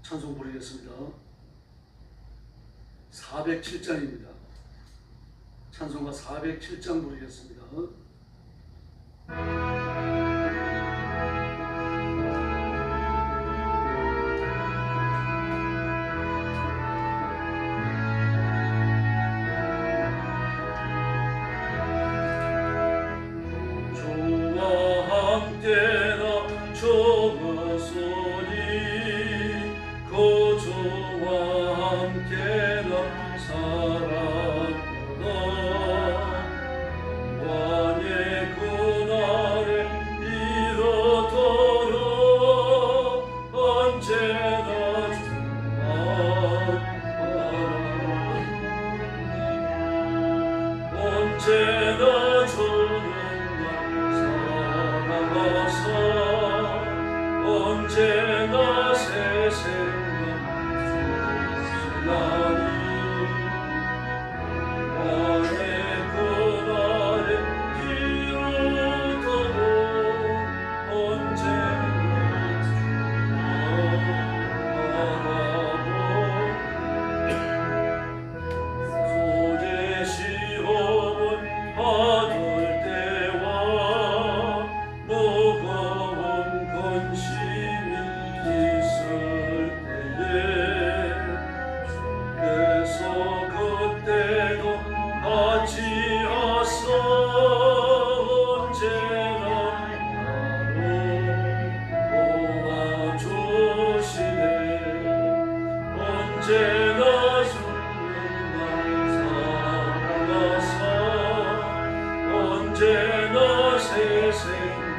찬송 부르겠습니다. 407장입니다. 찬송가 407장 부르겠습니다. 언제나 새 생각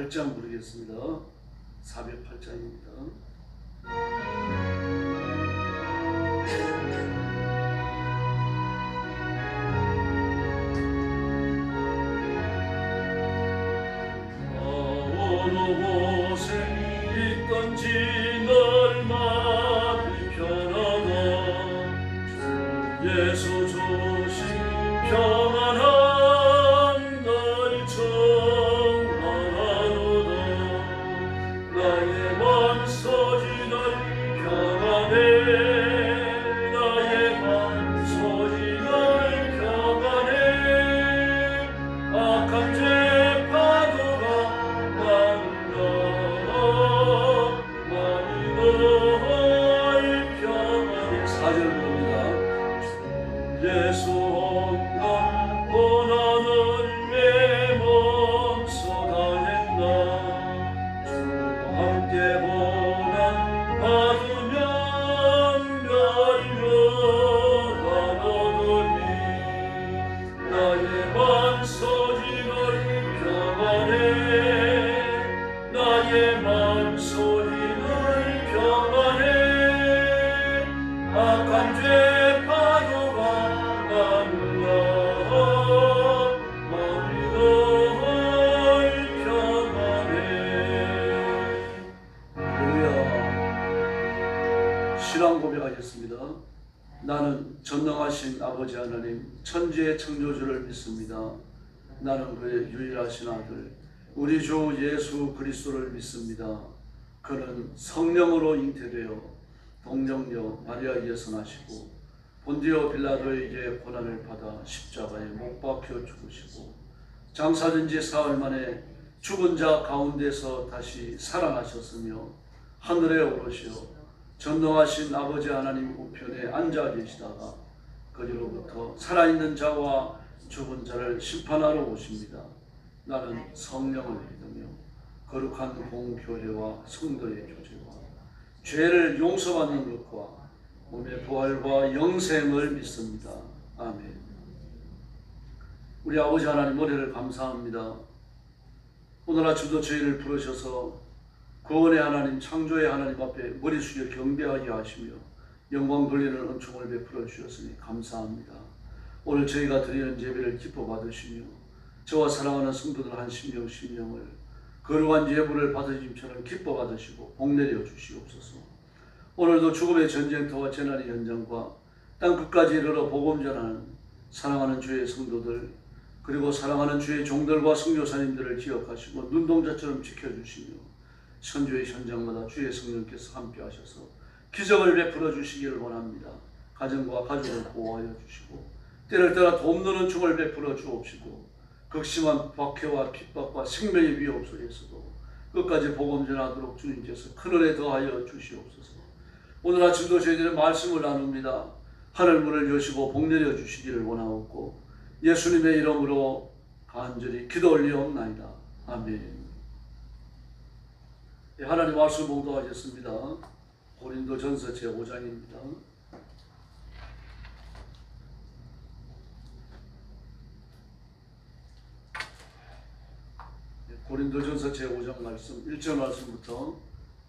장 부르겠습니다. 408장입니다. 어느 곳에 있던지 널 마음이 편하다. 예수 조심 평안한 날 청하노다. 나의 맘 서지 널 평안해. 나의 맘 서지 널 평안해. 악한 죄 파도가 많이 널 평안해. 예수 없는 고난을 내 몸소 당했나 주와 함께 고난 받으면 멸류관 얻으니 나의 만소리를 평안해 나의 만소리를 평안해 악한 죄 파도가 난다 마음이 널 평안해. 할렐루야. 신앙 고백하겠습니다. 나는 전능하신 아버지 하나님 천지의 창조주를 믿습니다. 나는 그의 유일하신 아들 우리 주 예수 그리스도를 믿습니다. 그는 성령으로 잉태되어 동정녀 마리아에게서 나시고 본디오 빌라도에게 고난을 받아 십자가에 못 박혀 죽으시고 장사된 지 사흘 만에 죽은 자 가운데서 다시 살아나셨으며 하늘에 오르시어 전능하신 아버지 하나님 우편에 앉아 계시다가 거기로부터 살아있는 자와 죽은 자를 심판하러 오십니다. 나는 성령을 믿으며 거룩한 공교회와 성도의 교제와 죄를 용서받는 것과 몸의 부활과 영생을 믿습니다. 아멘. 우리 아버지 하나님 은혜를 감사합니다. 오늘 아침도 저희를 부르셔서 구원의 하나님 창조의 하나님 앞에 머리 숙여 경배하게 하시며 영광 돌리는 은총을 베풀어 주셨으니 감사합니다. 오늘 저희가 드리는 예배를 기뻐 받으시며 저와 사랑하는 성도들 한 심령을 거룩한 예물을 받으심처럼 기뻐 받으시고 복내려 주시옵소서. 오늘도 죽음의 전쟁터와 재난의 현장과 땅 끝까지 이르러 복음 전하는 사랑하는 주의 성도들 그리고 사랑하는 주의 종들과 선교사님들을 기억하시고 눈동자처럼 지켜주시며 선교의 현장마다 주의 성령께서 함께 하셔서 기적을 베풀어 주시기를 원합니다. 가정과 가족을 보호하여 주시고 때를 따라 돕는 은총을 베풀어 주옵시고 극심한 박해와 핍박과 생명의 위협 속에서도 끝까지 복음 전하도록 주님께서 큰 은혜 더하여 주시옵소서. 오늘 아침도 저희들의 말씀을 나눕니다. 하늘 문을 여시고 복내려 주시기를 원하옵고 예수님의 이름으로 간절히 기도 올리옵나이다. 아멘. 하나님 말씀 봉독하겠습니다. 고린도전서 제5장입니다. 고린도전서 제5장 말씀 1절 말씀부터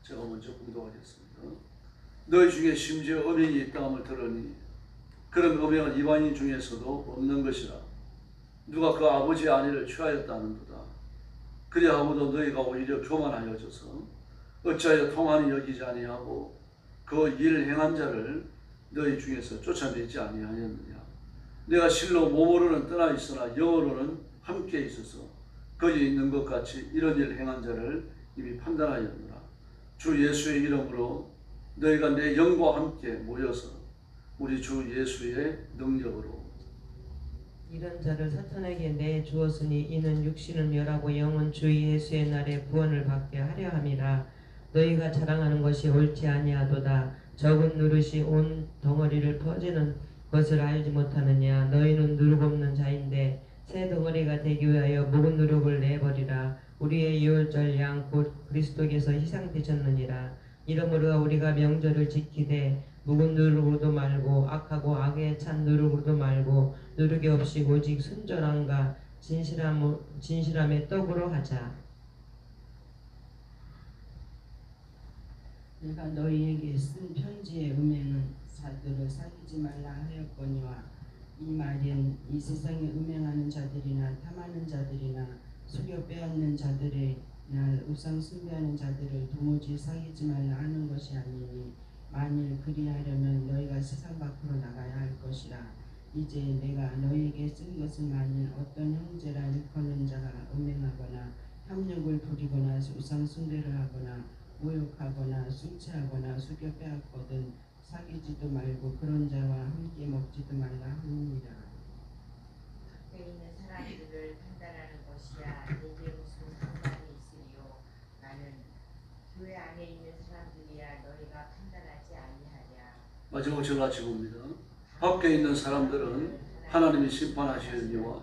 제가 먼저 봉독하겠습니다. 너희 중에 심지어 음행이 있다함을 들으니 그런 음행은 이방인 중에서도 없는 것이라. 누가 그 아버지의 아내를 취하였다는도다. 그리하고도 너희가 오히려 교만하여져서 어찌하여 통한이 여기지 아니하고 그 일 행한 자를 너희 중에서 쫓아내지 아니하였느냐. 내가 실로 몸으로는 떠나 있으나 영으로는 함께 있어서 거기 있는 것 같이 이런 일 행한 자를 이미 판단하였노라. 주 예수의 이름으로 너희가 내 영과 함께 모여서 우리 주 예수의 능력으로 이런 자를 사탄에게 내주었으니 이는 육신은 멸하고 영은 주 예수의 날에 구원을 받게 하려 함이라. 너희가 자랑하는 것이 옳지 아니하도다. 적은 누릇이 온 덩어리를 퍼지는 것을 알지 못하느냐. 너희는 누룩 없는 자인데 새 덩어리가 되기 위하여 묵은 누룩을 내버리라. 우리의 유월절 양 곧 그리스도께서 희생되셨느니라. 이러므로 우리가 명절을 지키되 묵은 누룩으로도 말고 악하고 악에 찬 누룩으로도 말고 누룩이 없이 오직 순전함과 진실함의 떡으로 하자. 내가 너희에게 쓴 편지의 음행은 자들을 사귀지 말라 하였거니와 이 말은 이 세상에 음행하는 자들이나 탐하는 자들이나 속여 빼앗는 자들이나 우상 숭배하는 자들을 도무지 사귀지 말라 하는 것이 아니니 만일 그리하려면 너희가 세상 밖으로 나가야 할 것이라. 이제 내가 너희에게 쓴 것은 만일 어떤 형제라 일컫는 자가 음행하거나 협력을 부리거나 우상 숭배를 하거나 모욕하거나 술 취하거나 속여 빼앗거든 사귀지도 말고 그런 자와 함께 먹지도 말라 합니다. 곁에 있는 사람들을 판단하는 것이야 내게 무슨 상관이 있으리요. 나는 교회 안에 있는 사람들이야 너희가 판단하지 아니하랴. 마지막 전라치 봅니다. 밖에 있는 사람들은 하나님이 심판하시려니와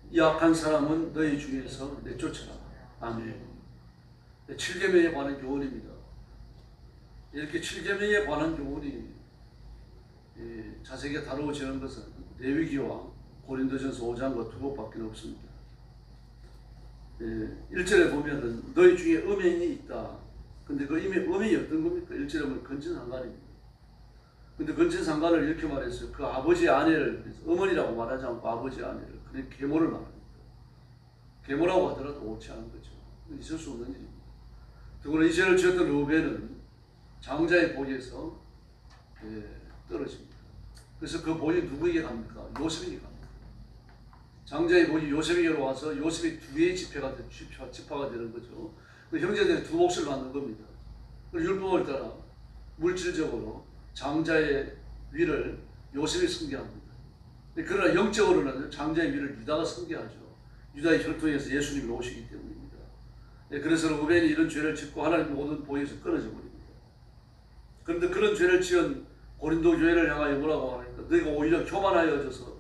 이 악한 사람은 너희 중에서 내쫓아라. 아멘. 7계명에 관한 교훈입니다. 이렇게 7계명에 관한 교훈이 자세하게 다루어지는 것은 레위기와 고린도전서 5장과 두 곳밖에 없습니다. 1절에 보면은 너희 중에 음행이 있다. 근데 그 음행이 어떤 겁니까? 1절에 보면 건친상간입니다. 근데 건친상간을 이렇게 말했어요. 그 아버지의 아내를, 어머니라고 말하지 않고 아버지의 아내를, 그냥 계모를 말합니다. 계모라고 하더라도 옳지 않은 거죠. 있을 수 없는 일입니다. 더구나 이 죄를 지었던 르우벤은 장자의 복에서 떨어집니다. 그래서 그 복이 누구에게 갑니까? 요셉에게 갑니다. 장자의 복이 요셉에게로 와서 요셉이 두 개의 지파가 되는 거죠. 그 형제들이 두 몫을 받는 겁니다. 율법을 따라 물질적으로 장자의 위를 요셉이 승계합니다. 그러나 영적으로는 장자의 위를 유다가 승계하죠. 유다의 혈통에서 예수님이 오시기 때문입니다. 그래서 르우벤이 이런 죄를 짓고 하나님 모든 복에서 끊어져 버립니다. 그런데 그런 죄를 지은 고린도 교회를 향하여 뭐라고 하니까 너희가 오히려 교만하여져서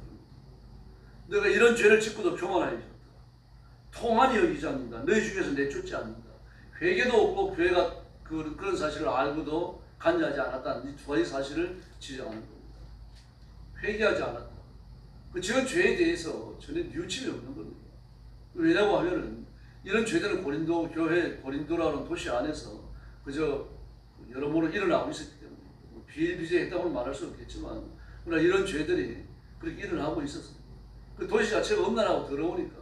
너희가 이런 죄를 짓고도 교만하여졌다. 통한이 여기지 않는다. 너희 중에서 내쫓지 않는다. 회개도 없고 교회가 그런 사실을 알고도 간주하지 않았다는 이 두 가지 사실을 지적하는 겁니다. 회개하지 않았다. 그 지은 죄에 대해서 전혀 뉘우침이 없는 겁니다. 왜냐고 하면은 이런 죄들은 고린도 교회, 고린도라는 도시 안에서 그저 여러모로 일어나고 있었기 때문에 비일비재했다고는 말할 수 없겠지만 그러나 이런 죄들이 그렇게 일어나고 있었습니다. 그 도시 자체가 엄난하고 더러우니까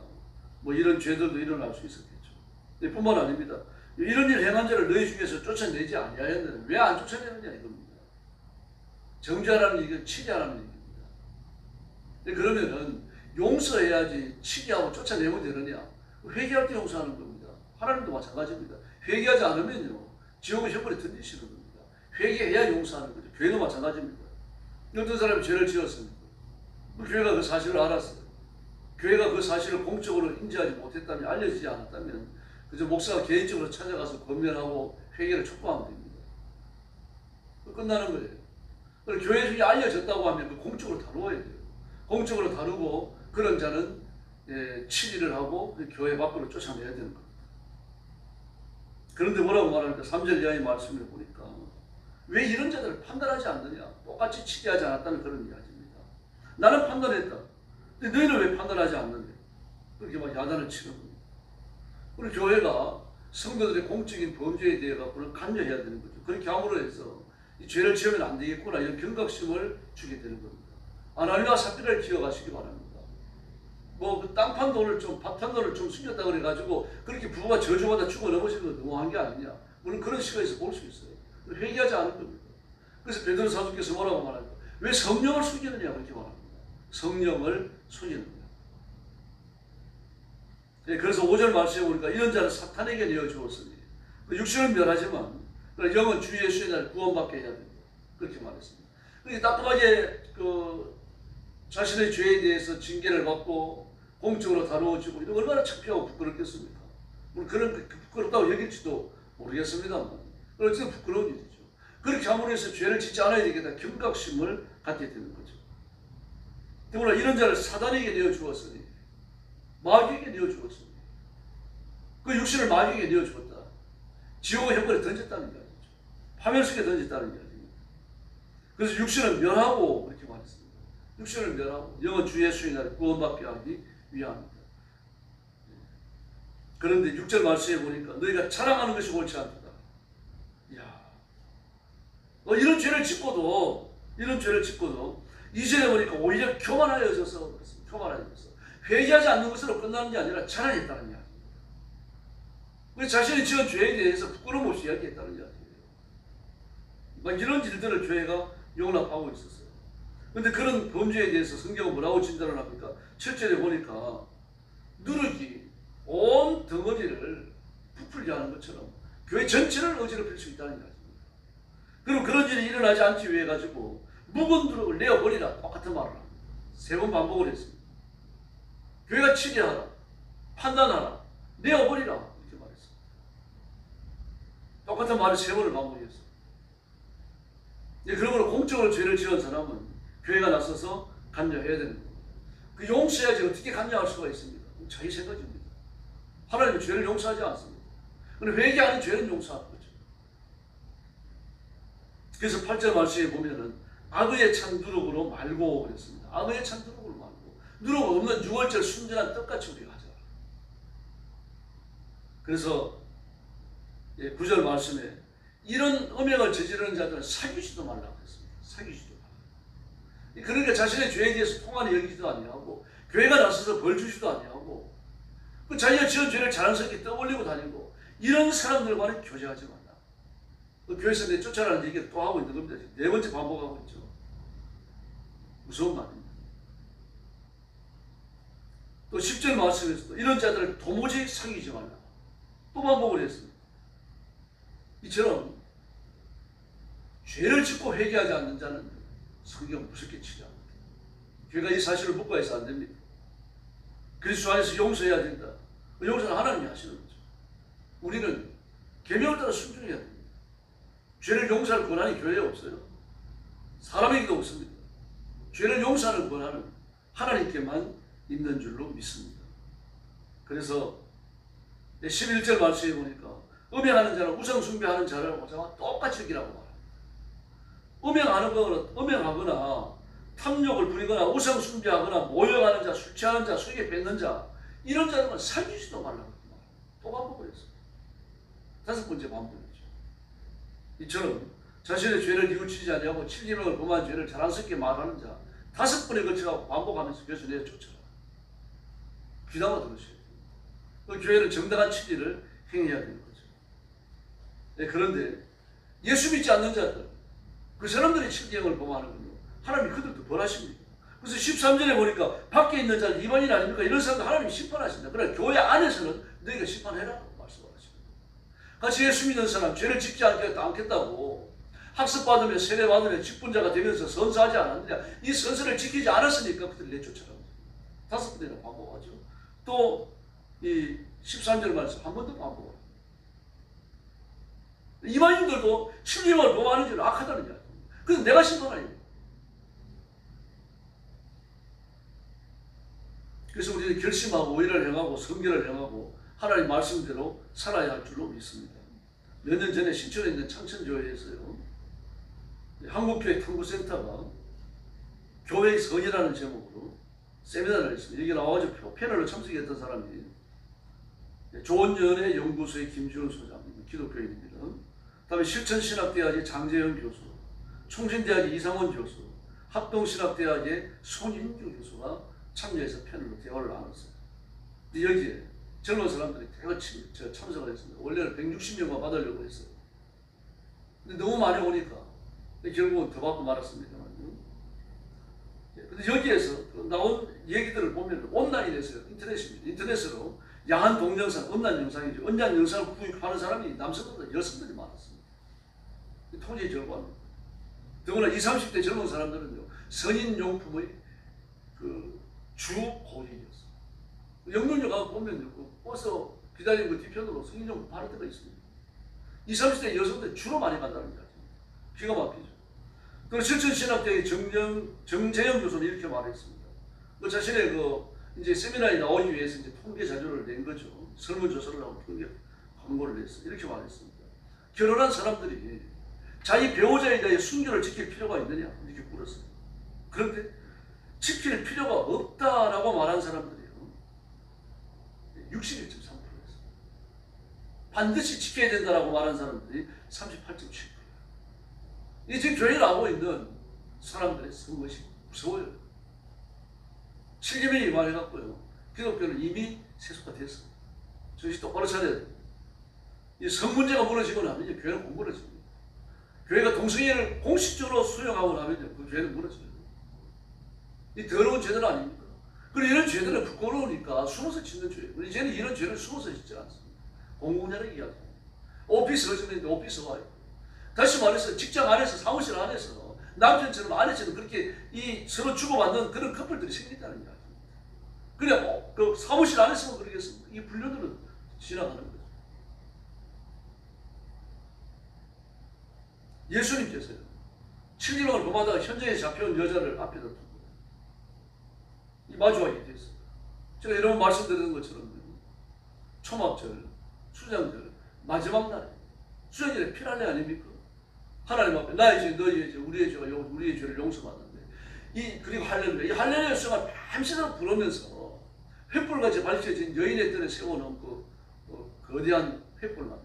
뭐 이런 죄들도 일어날 수 있었겠죠. 뿐만 아닙니다. 이런 일 행한 자를 너희 중에서 쫓아내지 아니하였느냐. 왜 안 쫓아내느냐 이겁니다. 정죄하라는 얘기는 치리하라는 얘기입니다. 그러면은 용서해야지 치리하고 쫓아내면 되느냐. 회개할 때 용서하는 겁니다. 하나님도 마찬가지입니다. 회개하지 않으면요 지옥의 형벌에 던지시는 겁니다. 회개해야 용서하는 거죠. 교회도 마찬가지입니다. 어떤 사람이 죄를 지었습니다. 교회가 그 사실을 알았어요. 교회가 그 사실을 공적으로 인지하지 못했다면, 알려지지 않았다면 그저 목사가 개인적으로 찾아가서 권면하고 회개를 촉구하면 됩니다. 끝나는 거예요. 그리고 교회 중에 알려졌다고 하면 그 공적으로 다루어야 돼요. 공적으로 다루고 그런 자는 치리를 하고 교회 밖으로 쫓아내야 되는 겁니다. 그런데 뭐라고 말하니까 3절 이하의 말씀을 보니까 왜 이런 자들을 판단하지 않느냐. 똑같이 치리하지 않았다는 그런 이야기입니다. 나는 판단했다. 근데 너희는 왜 판단하지 않느냐. 그렇게 막 야단을 치는 겁니다. 그리고 교회가 성도들의 공적인 범죄에 대해 갖고는 간여해야 되는 거죠. 그렇게 함으로 해서 이 죄를 지으면 안 되겠구나 이런 경각심을 주게 되는 겁니다. 아나니와 삽비라를 기억하시기 바랍니다. 뭐 그 땅 판 돈을 좀, 밭 판 돈을 좀 숨겼다 그래가지고 그렇게 부부가 저주받아 죽어 넘어지는 건 너무한 게 아니냐. 물론 그런 시각에서 볼 수 있어요. 회개하지 않을 겁니다. 그래서 베드로 사도께서 뭐라고 말합니까? 왜 성령을 숨기느냐 그렇게 말합니다. 성령을 숨기는 거예요. 그래서 5절 말씀에 보니까 이런 자는 사탄에게 내어주었으니 육신은 멸하지만 영은 주 예수의 날 구원받게 해야 됩니다. 그렇게 말했습니다. 그렇게 따끔하게 자신의 죄에 대해서 징계를 받고 공적으로 다루어지고 이런 얼마나 창피하고 부끄럽겠습니까? 물론 그런 부끄럽다고 여길지도 모르겠습니다만 어쨌든 부끄러운 일이죠. 그렇게 함으로 해서 죄를 짓지 않아야 되겠다 경각심을 갖게 되는 거죠. 더구나 이런 자를 사단에게 내어주었으니 마귀에게 내어주었습니다. 그 육신을 마귀에게 내어주었다. 지옥의 형벌에 던졌다는 이야기죠. 파멸 속에 던졌다는 이야기입니다. 그래서 육신을 멸하고 이렇게 말했습니다. 육신을 멸하고 영은 주 예수의 날에 구원받게 하기 위함입니다. 그런데 6절 말씀에 보니까 너희가 자랑하는 것이 옳지 않다. 이야, 이런 죄를 짓고도 이전에 보니까 오히려 교만하여져서 회개하지 않는 것으로 끝나는 게 아니라 자랑했다는 이야기입니다. 자신이 지은 죄에 대해서 부끄러움 없이 이야기했다는 이야기예요. 막 이런 일들을 교회가 용납하고 있었어요. 그런데 그런 범죄에 대해서 성경은 뭐라고 진단을 합니까? 7절에 보니까 누룩이 온 덩어리를 부풀게 하는 것처럼 교회 전체를 어지럽힐 수 있다는 이야기입니다. 그럼 그런 일이 일어나지 않기 위해 가지고 묵은 누룩을 내어버리라 똑같은 말을 합니다. 3번 반복을 했습니다. 교회가 치리하라, 판단하라, 내어버리라 이렇게 말했습니다. 똑같은 말을 3번을 반복했어요. 그러므로 공적으로 죄를 지은 사람은 교회가 나서서 관여해야 되는 겁니다. 그 용서해야지 어떻게 관여할 수가 있습니까? 자기 생각입니다. 하나님은 죄를 용서하지 않습니다. 그런데 회개하는 죄는 용서하는 거죠. 그래서 8절 말씀에 보면은 악의의 찬 누룩으로 말고 그랬습니다. 악의의 찬 누룩으로 말고, 누룩 없는 유월절 순전한 떡같이 우리가 하자. 그래서 9절 말씀에 이런 음행을 저지르는 자들은 사귀지도 말라고 했습니다. 사귀지도 말라. 그러니까 자신의 죄에 대해서 통한히 여기지도 아니하고, 교회가 나서서 벌 주지도 아니하고, 그 자기가 지은 죄를 자랑스럽게 떠올리고 다니고, 이런 사람들과는 교제하지 말라. 그 교회에서 내 쫓아라는 얘기를 또 하고 있는 겁니다. 4번째 반복하고 있죠. 무서운 말입니다. 또 10절 말씀에서도 이런 자들을 도무지 사귀지 말라. 또 반복을 했습니다. 이처럼 죄를 짓고 회개하지 않는 자는 성경 무섭게 치료합니다. 교회가 이 사실을 묻고 해서 안 됩니다. 그리스도 안에서 용서해야 된다. 그 용서는 하나님이 하시는 거죠. 우리는 계명을 따라 순종해야 됩니다. 죄를 용서할 권한이 교회에 없어요. 사람에게도 없습니다. 죄를 용서하는 권한은 하나님께만 있는 줄로 믿습니다. 그래서 11절 말씀에 보니까 음행하는 자는 우상 숭배하는 자를 똑같이 여기라고 말합니다. 음행하거나 탐욕을 부리거나 우상 숭배하거나 모욕하는 자, 술 취하는 자, 술에 뱉는 자, 이런 자들은 사귀지도 말라고 말합니다. 또 반복을 했습니다. 5번째 반복이죠. 이처럼 자신의 죄를 뉘우치지 아니하고 7계명을 범한 죄를 자랑스럽게 말하는 자 5번에 걸쳐서 반복하면서 교회에서 내쫓아라. 귀담아 들으셔야 돼요. 그 교회는 정당한 진리를 행해야 되는 거죠. 네, 그런데 예수 믿지 않는 자들, 그 사람들이 7계명을 범하는군요. 하나님이 그들도 벌하십니다. 그래서 13절에 보니까 밖에 있는 자들 이방인 아닙니까? 이런 사람들 하나님이 심판하신다. 그러나 교회 안에서는 너희가 심판해라고 말씀하십니다. 같이 예수 믿는 사람 죄를 짓지 않겠다고 학습받으며 세례받으며 직분자가 되면서 선서하지 않았느냐, 이 선서를 지키지 않았으니까 그들을 내쫓아라. 5번이나 반복하죠. 또 이 13절 말씀 한 번 더 반복합니다. 이방인들도 7계명을 범하는 죄는 악하다는 이야기. 그래서 내가 심판하는 거예요. 그래서 우리는 결심하고 의를 행하고 성결을 행하고 하나님 말씀대로 살아야 할 줄로 믿습니다. 몇 년 전에 신천에 있는 창천교회에서요, 한국교회 탐구센터가 교회의 선이라는 제목으로 세미나를 했습니다. 여기 나와가지고 패널로 참석했던 사람이 조원연의 연구소의 김지훈 소장님, 기독교인입니다. 다음에 실천신학대학의 장재현 교수, 총신대학의 이상원 교수, 합동신학대학의 손인규 교수가 참여해서 패널로 대화를 나눴어요. 여기에 젊은 사람들이 대거 참석을 했습니다. 원래는 160명만 받으려고 했어요. 근데 너무 많이 오니까 결국은 더 받고 말았습니다만. 근데 여기에서 나온 얘기들을 보면 온라인에서 인터넷입니다. 인터넷으로 야한 동영상, 음란 영상이죠. 음란 영상을 구입하는 사람이 남성보다 여성들이 많았습니다. 토지의 절반입니다. 더구나 20, 30대 젊은 사람들은요, 성인용품의 주 고객이었어요. 영등역 가서 보면 버스 기다리는 그 뒤편으로 성인용품 파는 데가 있습니다. 20, 30대 여성들이 주로 많이 간다는 이야기입니다. 기가 막히죠. 그리고 실천신학대의 정재영 교수는 이렇게 말했습니다. 그 자신의 이제 세미나에 나오기 위해서 이제 통계 자료를 낸 거죠. 설문조사를 하고 통계 광고를 냈어요. 이렇게 말했습니다. 결혼한 사람들이 자기 배우자에 대해 순결을 지킬 필요가 있느냐? 이렇게 물었어요. 그런데 지킬 필요가 없다라고 말한 사람들이요, 61.3%였어요. 반드시 지켜야 된다라고 말한 사람들이 38.7%예요. 이 지금 교회에 나오고 있는 사람들의 성것이 무서워요. 7계명이 말해갖고요, 기독교는 이미 세속화 됐어요. 정신 똑바로 차려야 돼요. 이 성문제가 무너지고 나면 이제 교회는 못 무너집니다. 교회가 동성애를 공식적으로 수용하고 나면 그 교회는 무너져요. 이 더러운 죄들 아닙니까? 그리고 이런 죄들은 부끄러우니까 숨어서 짓는 죄예요. 이제는 이런 죄를 숨어서 짓지 않습니다. 공공연하게 이야기합니다. 오피스가 있는데 오피스 와요. 다시 말해서 직장 안에서, 사무실 안에서 남편처럼 아내처럼 그렇게 서로 주고받는 그런 커플들이 생긴다는 이야기입니다. 그냥 그 사무실 안에서만 그러겠습니다. 이 분류들은 지나가는 거죠. 예수님께서요, 7지명을 범하다가 현장에 잡혀온 여자를 앞에다 두고 이 마주하게 됐어요. 제가 여러분 말씀드리는 것처럼 초막절, 수장절, 마지막 날 수장절에 피날레 아닙니까? 하나님 앞에 나의 죄, 너희의 죄, 우리의 죄가 우리의 죄를 용서받는데 그리고 할렐루야, 이 할렐루야 수가 밤새도록 부르면서 횃불같이 밝혀진 여인의 뜰에 세워놓은 그 거대한 횃불만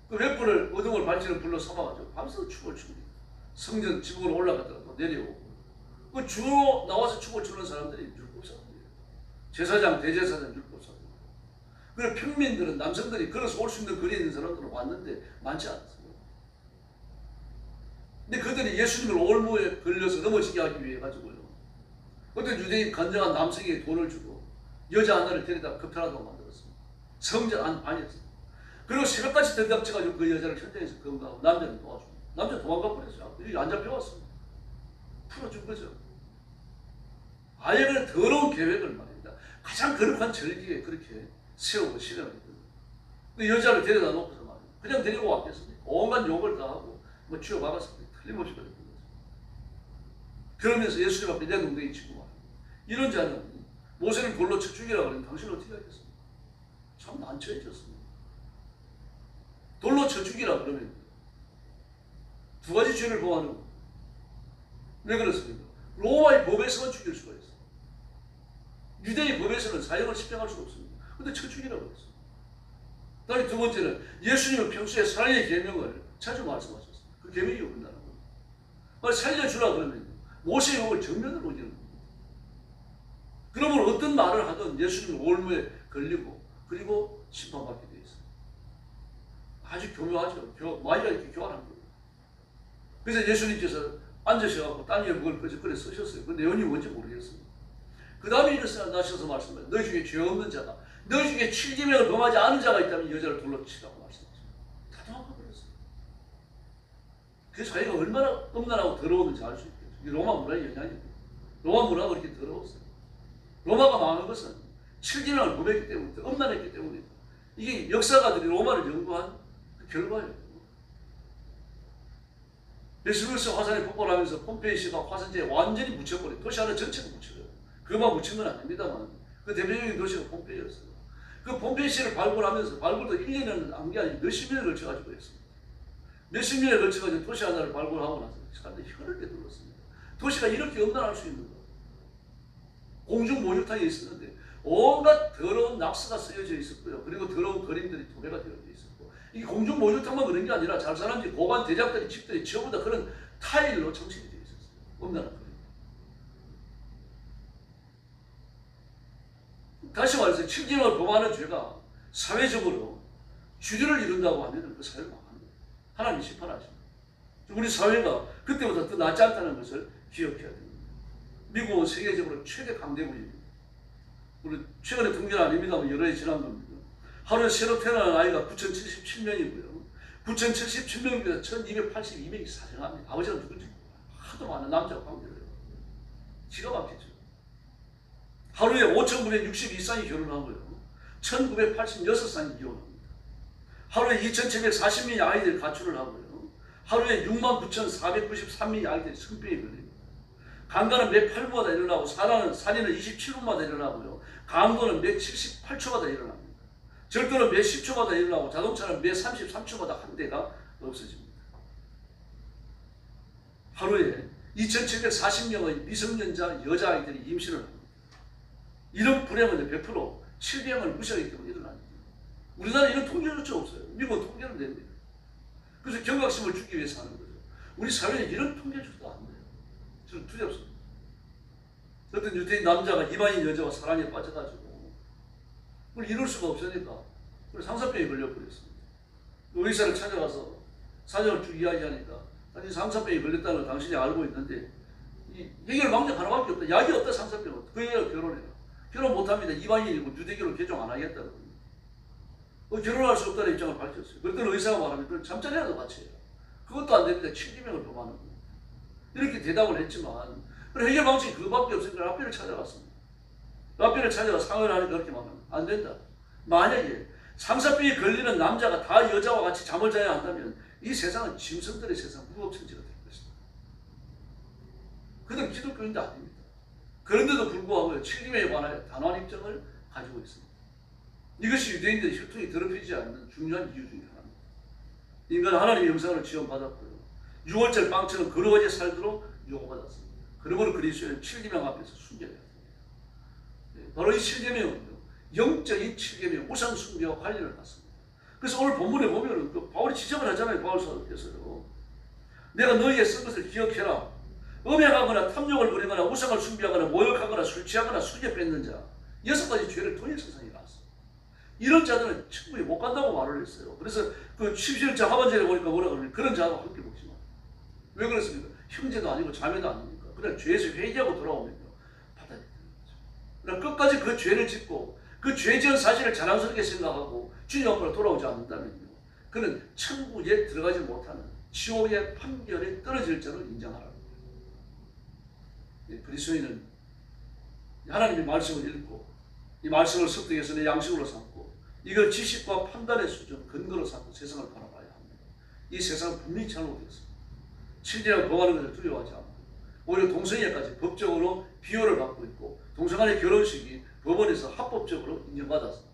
그 횃불을 어둠을 밝히는 불로 삼아가지고 밤새도록 춤을 춥니다. 성전 지붕으로 올라갔다가 또 내려오고 그 주로 나와서 춤을 추는 사람들이 율법사들이에요. 제사장, 대제사장 율법사들. 그리고 평민들은 남성들이 걸어서 올 수 있는 거리에 있는 사람들은 왔는데 많지 않았어요. 근데 그들이 예수님을 올무에 걸려서 넘어지게 하기 위해 가지고요. 어떤 유대인 간증한 남성에게 돈을 주고 여자 하나를 데려다 급편하다고 만들었습니다. 성전 안이었어요. 그리고 새벽까지 들닥쳐가지고 그 여자를 현장에서 건강하고 남자는 도와줍니다. 남자 도망가 버렸어요. 여기 안 잡혀왔습니다. 풀어준 거죠. 아예 그런 더러운 계획을 말입니다. 가장 거룩한 절기에 그렇게 세우고 실행을 했거든요. 그 여자를 데려다 놓고서 말이에요. 그냥 데리고 왔겠습니까? 온갖 욕을 다 하고 뭐 쥐어박았습니다. 틀림없이 그랬던 거죠. 그러면서 예수님 앞에 내 동생이 치고 말이에요. 이런 자는 모세를 돌로 쳐 죽이라고 그러면 당신은 어떻게 하겠습니까? 참 난처해졌습니다. 돌로 쳐 죽이라고 그러면 두 가지 죄를 범하는 거예요. 왜 그렇습니까? 로마의 법에서만 죽일 수가 있어요. 유대의 법에서는 사형을 집행할 수가 없습니다. 근데 쳐 죽이라고 했어요. 다른 두 번째는 예수님은 평소에 사랑의 계명을 자주 말씀하셨어요. 그 계명이 어긋나는 거예요. 살려주라 그러면 모세의 법을 정면으로 어기는 겁니다. 그러면 어떤 말을 하든 예수님은 올무에 걸리고 그리고 심판받게 돼 있어요. 아주 교묘하죠. 마귀가 이렇게 교활한 거예요. 그래서 예수님께서 앉으셔서 땅 위에 그걸 끄적거려 쓰셨어요. 그 내용이 뭔지 모르겠습니다. 그 다음에 일어나셔서 말씀해요. 너희 중에 죄 없는 자가, 너희 중에 7계명을 범하지 않은 자가 있다면 여자를 돌로 치라고 말씀하셨어요. 다 도망가 버렸어요. 그 사회가 얼마나 음란하고 더러웠는지 알 수 있겠죠. 이게 로마 문화의 영향이에요. 로마 문화가 그렇게 더러웠어요. 로마가 망한 것은 7계명을 범했기 때문에, 음란했기 때문에 이게 역사가들이 로마를 연구한 그 결과예요. 베수비우스 화산이 폭발하면서 폼페이 시가 화산재에 완전히 묻혀버려요. 도시 하나 전체가 묻혀요. 그만 묻힌 건 아닙니다만 그 대표적인 도시가 폼페이였어요. 그 폼페이 시를 발굴하면서 발굴도 1년은 한 게 아니고 몇십 년을 걸쳐가지고 했습니다. 몇십 년에 걸쳐가지고 도시 하나를 발굴하고 나서 사람들이 혀를 내둘렀습니다. 도시가 이렇게 음란할 수 있는 거. 공중 목욕탕에 있었는데 온갖 더러운 낙서가 쓰여져 있었고요. 그리고 더러운 그림들이 도배가 되어 있었고 이게 공중 목욕탕만 그런 게 아니라 잘 사람들이 고관 대작들이 집들이 전부 다 그런 타일로 정식이 되어 있었어요. 음란한 그림. 다시 말해서 7계명을 범하는 죄가 사회적으로 주류를 이룬다고 하면 그 사회를 망하는 거예요. 하나님이 심판하십니다. 우리 사회가 그때보다 더 낫지 않다는 것을 기억해야 됩니다. 미국은 세계적으로 최대 강대국입니다. 우리 최근에 통계는 아닙니다만 여러 해 지난 겁니다. 하루에 새로 태어나는 아이가 9,077명이고요. 9,077명에서 1,282명이 사생합니다. 아버지가 누군지 하도 많은 남자와 관계를 해요. 기가 막히죠. 하루에 5,962쌍이 결혼하고요. 1,986쌍이 이혼합니다. 하루에 2,740명의 아이들이 가출을 하고요. 하루에 69,493명의 아이들이 성병에 걸립니다. 강간은 매 8분마다 일어나고 살인은 27분마다 일어나고요. 강도는 매 78초마다 일어납니다. 절도는 매 10초마다 일어나고 자동차는 매 33초마다 한 대가 없어집니다. 하루에 2,740명의 미성년자 여자아이들이 임신을 합니다. 이런 불행은 100% 7계명을 무시하기 때문에 일어납니다. 우리나라 이런 통계조차 없어요. 미국은 통계는 됩니다. 그래서 경각심을 주기 위해서 하는 거죠. 우리 사회에 이런 통계조차도 안 돼요. 저는 두렵습니다. 어떤 유대인 남자가 이방인 여자와 사랑에 빠져가지고 그걸 이룰 수가 없으니까 상사병에 걸려버렸습니다. 의사를 찾아가서 사정을 쭉 이야기하니까 당신 상사병에 걸렸다는 걸 당신이 알고 있는데 이 해결 방법 하나밖에 없다. 약이 없다. 상사병은. 그 애가 결혼해요. 결혼 못합니다. 이방인이고 유대교를 개종 안 하겠다고. 결혼할 수 없다는 입장을 밝혔어요. 그랬더니 의사가 말하면 그럼 잠자리라도 같이 해요. 그것도 안 됩니다. 7계명을 범하는 거예요. 이렇게 대답을 했지만 해결 방식이 그거밖에 없으니까 랍비를 찾아갔습니다. 랍비를 찾아가 상의를 하니까 그렇게 말합니다. 안 된다. 만약에 상사병에 걸리는 남자가 다 여자와 같이 잠을 자야 한다면 이 세상은 짐승들의 세상, 무법천지가 될 것입니다. 그들은 기독교인도 아닙니다. 그런데도 불구하고 책임에 관하여 단호한 입장을 가지고 있습니다. 이것이 유대인들의 혈통이 더럽히지 않는 중요한 이유 중에 하나입니다. 인간은 하나님의 형상을 지원받았고요. 6월절 빵처럼 거룩하게 살도록 요구받았습니다. 그러므로 그리스도는 7계명 앞에서 순결해야 됩니다. 바로 이 7계명은요, 영적인 7계명, 우상 숭배와 관련을 갖습니다. 그래서 오늘 본문에 보면은 그 바울이 지적을 하잖아요. 바울 사도께서요. 내가 너희의 쓴 것을 기억해라. 음행하거나 탐욕을 부리거나 우상을 숭배하거나 모욕하거나 술 취하거나 술에 뺏는 자, 6가지 죄를 통해 세상에 나왔습니다. 이런 자들은 천국에 못 간다고 말을 했어요. 그래서 그 11장 하반절에 보니까 뭐라 그러냐, 그런 자와 함께 먹지 마. 왜 그렇습니까? 형제도 아니고 자매도 아니니까. 그냥 죄에서 회개하고 돌아오면요, 받아야 되는 거죠. 그러나 끝까지 그 죄를 짓고 그 죄 지은 사실을 자랑스럽게 생각하고 주님 앞으로 돌아오지 않는다면요, 그는 천국에 들어가지 못하는 지옥의 판결에 떨어질 자로 인정하라는 거예요. 그리스도인은 하나님의 말씀을 읽고 이 말씀을 습득해서 내 양식으로 삼고 이걸 지식과 판단의 수준, 근거로 삼고 세상을 바라봐야 합니다. 이 세상은 분명히 잘못됐습니다. 친제랑 범하는 것을 두려워하지 않고 오히려 동성애까지 법적으로 비호를 받고 있고, 동성간의 결혼식이 법원에서 합법적으로 인정받았습니다.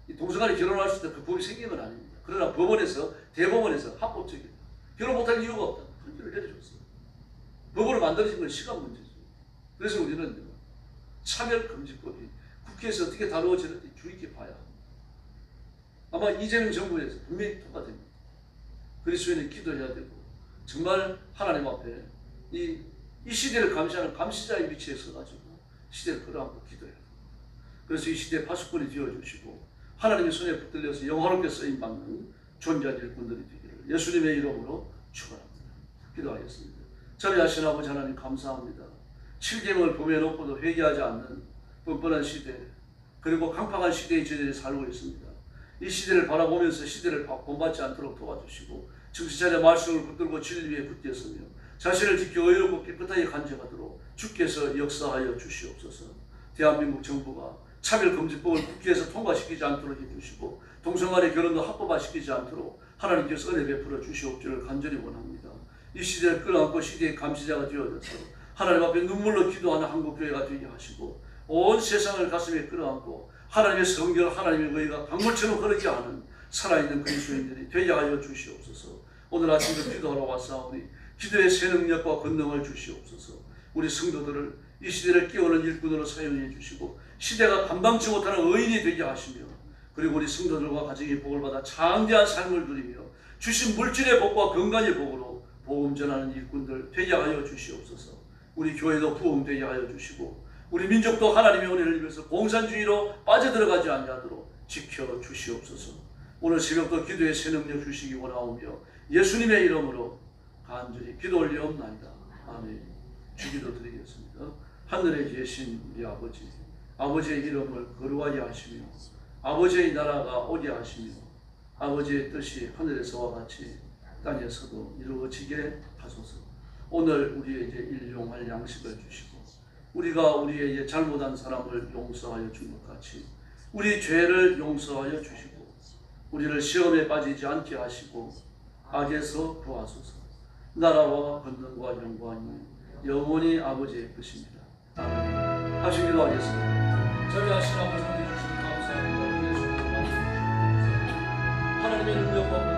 이 동성간에 결혼할 수 있다 그 법이 생긴 건 아닙니다. 그러나 법원에서, 대법원에서 합법적이다, 결혼 못할 이유가 없다 판결을 내려줬어요. 법으로 만들어진 건 시간 문제죠. 그래서 우리는 차별금지법이 국회에서 어떻게 다루어지는지 주의 깊게 봐야 합니다. 아마 이재명 정부에서 분명히 통과됩니다. 그리스도인은 기도해야 되고 정말 하나님 앞에 이 시대를 감시하는 감시자의 위치에 서가지고 시대를 끌어안고 기도해야 합니다. 그래서 이 시대의 파수꾼이 되어주시고 하나님의 손에 붙들려서 영화롭게 쓰임받는 존귀한 일꾼들이 되기를 예수님의 이름으로 축원합니다. 기도하겠습니다. 자비하신 아버지 하나님 감사합니다. 7계명을 봄에 놓고도 회개하지 않는 뻔뻔한 시대, 그리고 강팍한 시대의 저들이 살고 있습니다. 이 시대를 바라보면서 시대를 본받지 않도록 도와주시고 정신 차려 말씀을 붙들고 진리에 굳겠으며 자신을 지켜 의롭고 깨끗하게 간직하도록 주께서 역사하여 주시옵소서. 대한민국 정부가 차별금지법을 국회에서 통과시키지 않도록 해주시고 동성간의 결혼도 합법화시키지 않도록 하나님께서 은혜 베풀어 주시옵기를 간절히 원합니다. 이 시대를 끌어안고 시대의 감시자가 되어져서 하나님 앞에 눈물로 기도하는 한국교회가 되게 하시고 온 세상을 가슴에 끌어안고 하나님의 성결, 하나님의 의가 강물처럼 흐르게 하는 살아있는 그리스도인들이 되게 하여 주시옵소서. 오늘 아침도 기도하러 왔사오니 기도의 새 능력과 권능을 주시옵소서. 우리 성도들을 이 시대를 깨우는 일꾼으로 사용해 주시고 시대가 감당치 못하는 의인이 되게 하시며, 그리고 우리 성도들과 가정의 복을 받아 장대한 삶을 누리며 주신 물질의 복과 건강의 복으로 복음 전하는 일꾼들 되게 하여 주시옵소서. 우리 교회도 부흥되게 하여 주시고 우리 민족도 하나님의 은혜를 입어서 공산주의로 빠져들어가지 아니하도록 지켜 주시옵소서. 오늘 새벽도 기도의 새 능력 주시기 원하오며 예수님의 이름으로 간절히 기도 올리옵나이다. 아멘. 주기도 드리겠습니다. 하늘에 계신 우리 아버지, 아버지의 이름을 거룩하게 하시며 아버지의 나라가 오게 하시며 아버지의 뜻이 하늘에서와 같이 땅에서도 이루어지게 하소서. 오늘 우리에게 일용할 양식을 주시고 우리가 우리에게 잘못한 사람을 용서하여 준 것 같이 우리 죄를 용서하여 주시고 우리를 시험에 빠지지 않게 하시고 악에서 구하소서. 나라와 권능과 영광이 영원히 아버지의 것입니다. 아멘. 다시 기도하겠습니다. 자비하신 아버지 주님 감사합니다. 하나님의 능력과